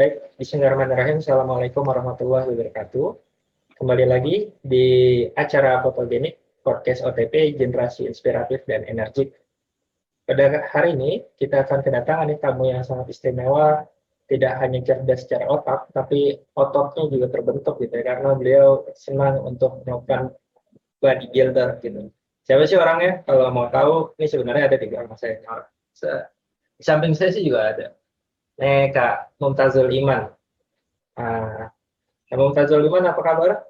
Baik, bismillahirrahmanirrahim. Assalamualaikum warahmatullahi wabarakatuh. Kembali lagi di acara Fotogenik, podcast OTP, Generasi Inspiratif dan Energik. Pada hari ini, kita akan kedatangan tamu yang sangat istimewa, tidak hanya cerdas secara otak, tapi ototnya juga terbentuk gitu ya, karena beliau senang untuk melakukan bodybuilder gitu. Siapa sih orangnya? Kalau mau tahu, ini sebenarnya ada di belakang saya. Di samping saya sih juga ada. Nih Kak Mumtazul Iman. Ah, Bung Fazul Iman, apa kabar?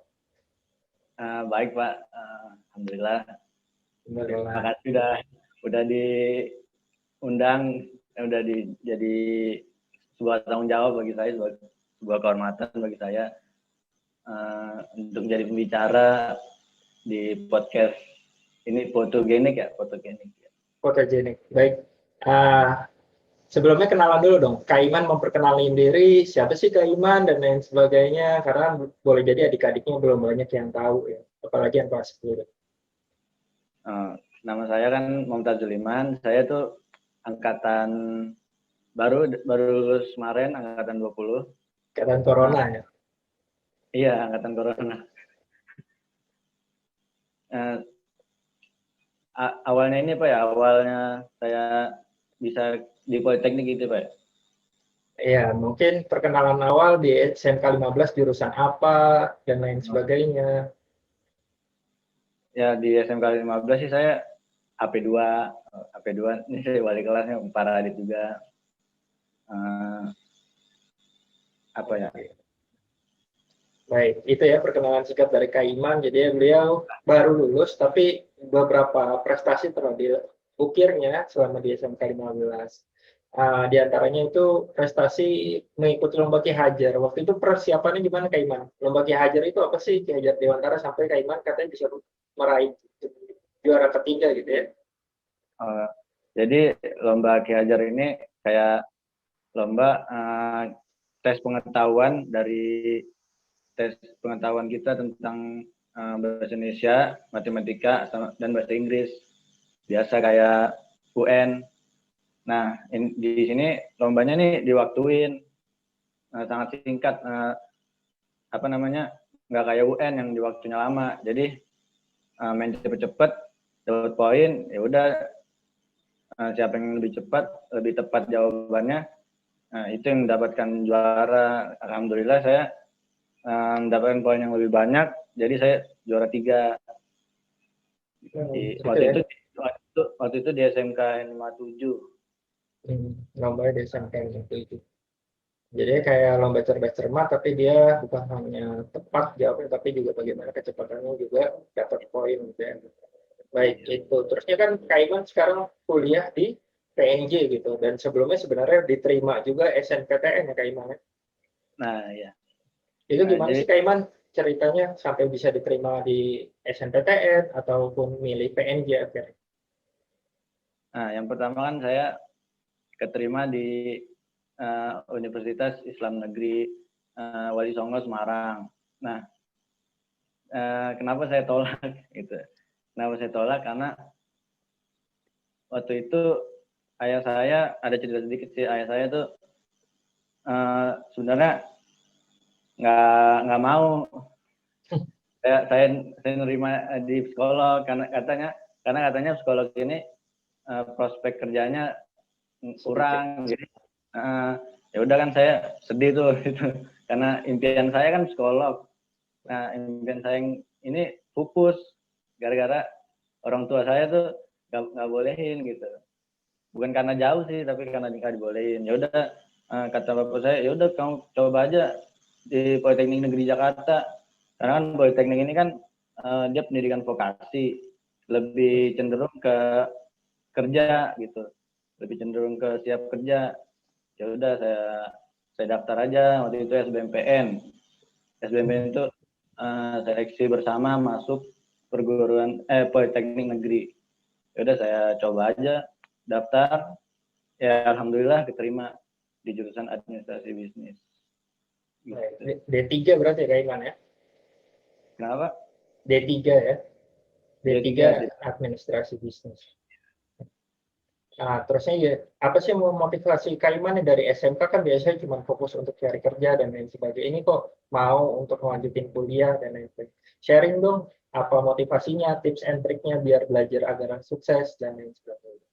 Baik Pak, Alhamdulillah. Terima Alhamdulillah. kasih udah diundang, jadi sebuah tanggung jawab bagi saya, sebuah kehormatan bagi saya untuk menjadi pembicara di podcast ini fotogenik. Fotogenik. Baik. Ah, Sebelumnya kenalan dulu dong. Kak Iman memperkenalkan diri, siapa sih Kak Iman dan lain sebagainya. Karena boleh jadi adik-adiknya belum banyak yang tahu ya. Apalagi yang kelas 10. Nama saya kan Mumtazul Iman. Saya tuh angkatan baru lulus kemarin, angkatan 20. Angkatan Corona ya. Iya, angkatan Corona. Awalnya ini Pak ya, awalnya saya bisa di Politeknik gitu Pak. Iya, mungkin perkenalan awal di SMK 15 jurusan apa dan lain sebagainya. Ya di SMK 15 sih saya AP2 ini saya wali kelasnya Pak Radit juga. Apa ya? Baik, itu ya perkenalan singkat dari Kak Iman. Jadi beliau baru lulus, tapi beberapa prestasi telah diukirnya selama di SMK 15. Di antaranya itu prestasi mengikuti lomba Ki Hajar. Waktu itu persiapannya gimana Kak Iman? Lomba Ki Hajar itu apa sih? Ki Hajar Dewantara sampai Kak Iman katanya bisa meraih juara ketiga gitu ya. Jadi lomba Ki Hajar ini kayak lomba tes pengetahuan kita tentang bahasa Indonesia, matematika, dan bahasa Inggris. Biasa kayak UN. Nah, di sini lombanya nih diwaktuin sangat singkat. Nggak kayak UN yang di waktunya lama. Jadi main cepet-cepet, dapat poin, ya udah siapa yang lebih cepat, lebih tepat jawabannya, itu yang mendapatkan juara. Alhamdulillah saya mendapatkan poin yang lebih banyak, jadi saya juara 3. Waktu itu di SMK 57. Lomba di SMK 57. Jadi kayak lomba cerdas cermat, tapi dia bukan hanya tepat jawabnya, tapi juga bagaimana kecepatannya juga dapat poin gitu ya. Baik, itu. Terusnya kan Kak Iman sekarang kuliah di PNJ gitu, dan sebelumnya sebenarnya diterima juga SNPTN ya Kak Iman ya? Nah, ya. Itu gimana sih Kak Iman ceritanya sampai bisa diterima di SNPTN ataupun milih PNJ akhirnya? Nah, yang pertama kan saya keterima di Universitas Islam Negeri Wali Songo Semarang. Nah, kenapa saya tolak gitu? Kenapa saya tolak? Karena waktu itu ayah saya, ada cerita sedikit sih, ayah saya tuh sebenarnya nggak mau saya nerima di psikolog karena katanya psikolog ini prospek kerjanya kurang. Jadi ya udah kan saya sedih tuh gitu. Karena impian saya kan psikolog. Nah, impian saya ini pupus gara-gara orang tua saya tuh nggak bolehin gitu. Bukan karena jauh sih, tapi karena nggak dibolehin. Ya udah kata bapak saya, ya udah kamu coba aja di Politeknik Negeri Jakarta. Karena kan Politeknik ini kan dia pendidikan vokasi, lebih cenderung ke kerja gitu, lebih cenderung ke siap kerja. Ya udah saya daftar aja waktu itu SBMPN. SBMPN itu seleksi bersama masuk Politeknik Negeri. Ya udah saya coba aja daftar, ya alhamdulillah keterima di jurusan administrasi bisnis. Gitu. D3 berarti ya Kak Iman ya? Kenapa? D3 ya? D3 administrasi bisnis. Terusnya ya, apa sih mau motivasi Kak Iman nih dari SMK kan biasanya cuma fokus untuk cari kerja dan lain sebagainya. Ini kok mau untuk melanjutin kuliah dan lain sebagainya. Sharing dong, apa motivasinya, tips and triknya biar belajar agar sukses dan lain sebagainya.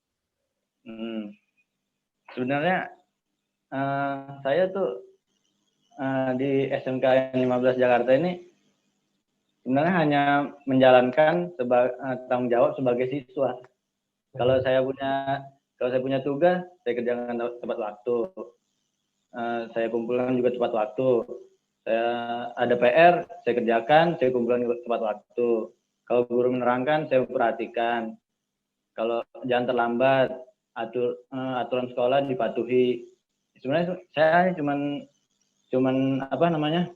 Sebenarnya saya tuh di SMK 15 Jakarta ini sebenarnya hanya menjalankan tanggung jawab sebagai siswa. Kalau saya punya tugas, saya kerjakan tepat waktu. Saya kumpulkan juga tepat waktu. Saya ada PR, saya kerjakan, saya kumpulkan juga tepat waktu. Kalau guru menerangkan, saya perhatikan. Kalau jangan terlambat, aturan sekolah dipatuhi. Sebenarnya saya cuman apa namanya,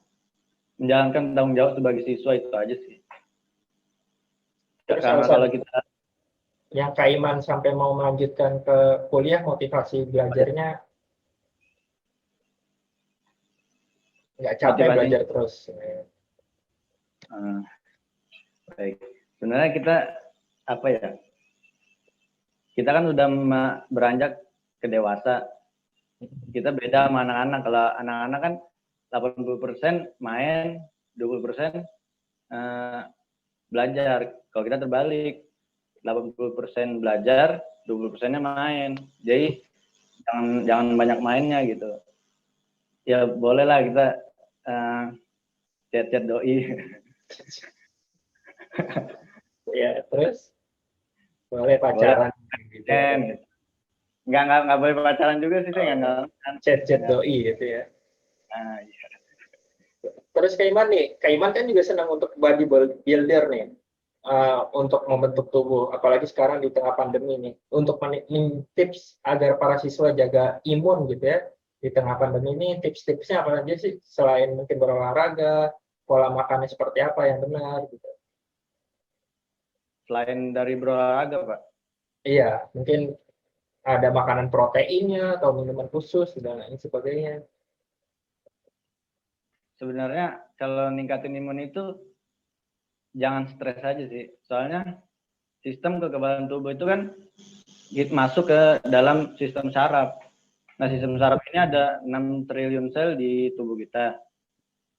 menjalankan tanggung jawab sebagai siswa itu aja sih. Terus Karena kalau kita yang Kak Iman sampai mau melanjutkan ke kuliah, motivasi belajarnya nggak capek belajar terus. Baik. Sebenarnya kita apa ya? Kita kan udah beranjak ke dewasa. Kita beda sama anak-anak. Kalau anak-anak kan 80% main, 20% belajar. Kalau kita terbalik, 80% belajar, 20%-nya main. Jadi jangan banyak mainnya gitu. Ya bolehlah kita chat-chat doi. Ya, terus boleh pacaran. Gitu. Nggak boleh pacaran juga sih, saya nggak. Chat-chat doi gitu ya. Iya. Terus Kak Iman kan juga senang untuk body builder nih, untuk membentuk tubuh, apalagi sekarang di tengah pandemi nih, untuk tips agar para siswa jaga imun gitu ya, di tengah pandemi ini tips-tipsnya apa aja sih, selain mungkin berolahraga, pola makannya seperti apa yang benar gitu. Selain dari berolahraga, Pak? Iya, mungkin ada makanan proteinnya atau minuman khusus dan lain sebagainya. Sebenarnya kalau ningkatin imun itu jangan stres aja sih. Soalnya sistem kekebalan tubuh itu kan masuk ke dalam sistem saraf. Nah, sistem saraf ini ada 6 triliun sel di tubuh kita.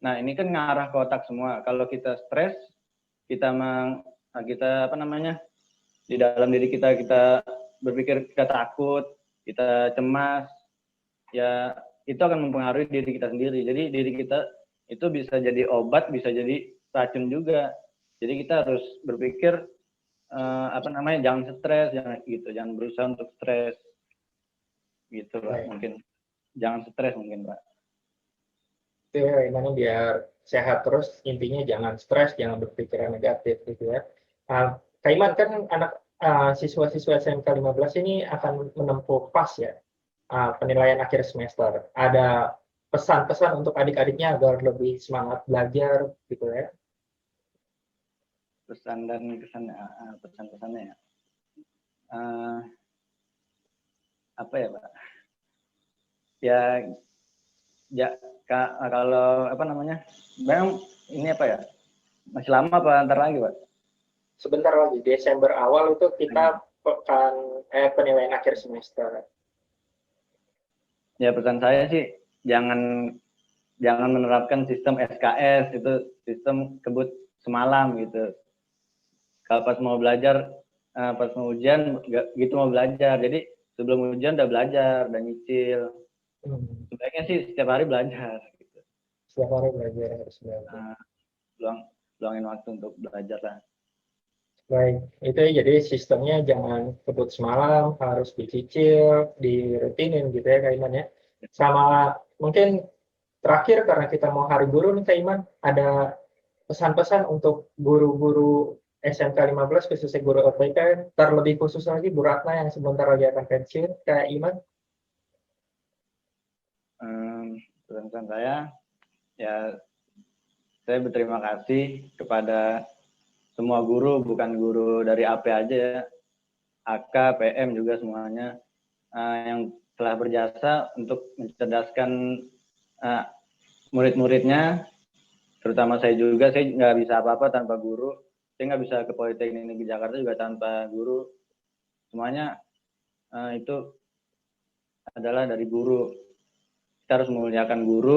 Nah, ini kan ngarah ke otak semua. Kalau kita stres, kita apa namanya? Di dalam diri kita berpikir kita takut, kita cemas, ya itu akan mempengaruhi diri kita sendiri. Jadi diri kita itu bisa jadi obat, bisa jadi racun juga. Jadi kita harus berpikir apa namanya, jangan stres, jangan berusaha untuk stres, gitu Pak. Mungkin jangan stres mungkin Pak. Itu ya, gimana biar sehat terus, intinya jangan stres, jangan berpikiran negatif gitu ya. Kak Iman kan anak siswa-siswa SMK 15 ini akan menempuh PAS ya, penilaian akhir semester. Ada pesan-pesan untuk adik-adiknya agar lebih semangat belajar gitu ya. Pesan dan pesan-pesannya ya. Apa ya Pak? Ya kalau apa namanya? Memang ini apa ya? Masih lama apa ntar lagi Pak? Sebentar lagi, Desember awal itu kita penilaian akhir semester. Ya pesan saya sih jangan menerapkan sistem SKS, itu sistem kebut semalam gitu. Kalau pas mau belajar, pas mau ujian gitu mau belajar. Jadi sebelum ujian udah belajar, udah nyicil. Sebaiknya sih setiap hari belajar. Gitu. Setiap hari belajar harus belajar. Luangin waktu untuk belajar lah. Baik, itu jadi sistemnya jangan kebut semalam, harus dicicil, dirutinin gitu ya Kak Iman ya. Sama mungkin terakhir karena kita mau hari guru nih Kak Iman, ada pesan-pesan untuk guru-guru SMK 15 khususnya guru OPK, terlebih khusus lagi Bu Ratna yang sebentar lagi akan pensiun, Kak Iman. Pesan saya, ya saya berterima kasih kepada semua guru, bukan guru dari AP aja ya, AK, PM juga semuanya yang telah berjasa untuk mencerdaskan murid-muridnya, terutama saya juga. Saya nggak bisa apa-apa tanpa guru, saya nggak bisa ke Politeknik Negeri Jakarta juga tanpa guru. Semuanya itu adalah dari guru. Kita harus memuliakan guru.